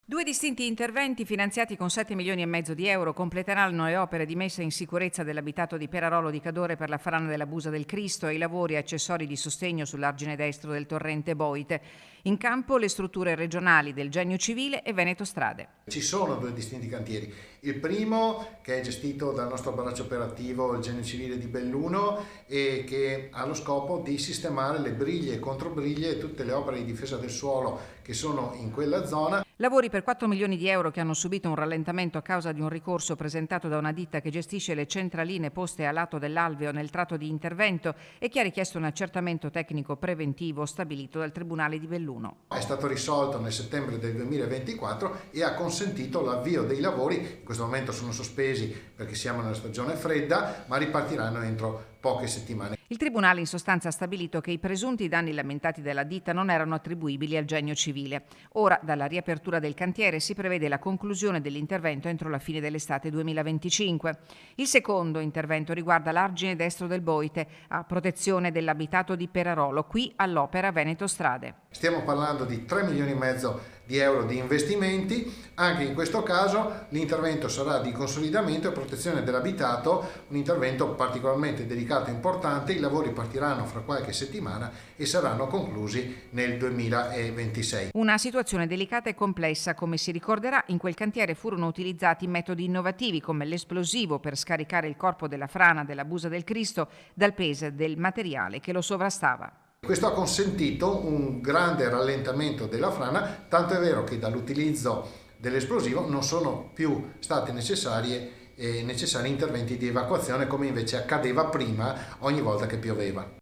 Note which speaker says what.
Speaker 1: Due distinti interventi finanziati con 7 milioni e mezzo di euro completeranno le opere di messa in sicurezza dell'abitato di Perarolo di Cadore per la frana della Busa del Cristo e i lavori accessori di sostegno sull'argine destro del torrente Boite. In campo le strutture regionali del Genio Civile e Veneto Strade.
Speaker 2: Ci sono due distinti cantieri. Il primo, che è gestito dal nostro braccio operativo, il Genio Civile di Belluno, e che ha lo scopo di sistemare le briglie e controbriglie e tutte le opere di difesa del suolo che sono in quella zona.
Speaker 1: Lavori per 4 milioni di euro che hanno subito un rallentamento a causa di un ricorso presentato da una ditta che gestisce le centraline poste a lato dell'alveo nel tratto di intervento e che ha richiesto un accertamento tecnico preventivo stabilito dal Tribunale di Belluno.
Speaker 2: È stato risolto nel settembre del 2024 e ha consentito l'avvio dei lavori. In questo momento sono sospesi perché siamo nella stagione fredda, ma ripartiranno entro poche settimane.
Speaker 1: Il Tribunale in sostanza ha stabilito che i presunti danni lamentati dalla ditta non erano attribuibili al Genio Civile. Ora, dalla riapertura del cantiere, si prevede la conclusione dell'intervento entro la fine dell'estate 2025. Il secondo intervento riguarda l'argine destro del Boite, a protezione dell'abitato di Perarolo, qui all'opera Veneto Strade.
Speaker 2: Stiamo parlando di 3 milioni e mezzo di euro di investimenti. Anche in questo caso l'intervento sarà di consolidamento e protezione dell'abitato, un intervento particolarmente delicato e importante. I lavori partiranno fra qualche settimana e saranno conclusi nel 2026.
Speaker 1: Una situazione delicata e complessa, come si ricorderà. In quel cantiere furono utilizzati metodi innovativi come l'esplosivo per scaricare il corpo della frana della Busa del Cristo dal peso del materiale che lo sovrastava.
Speaker 2: Questo ha consentito un grande rallentamento della frana, tanto è vero che dall'utilizzo dell'esplosivo non sono più stati necessari interventi di evacuazione come invece accadeva prima ogni volta che pioveva.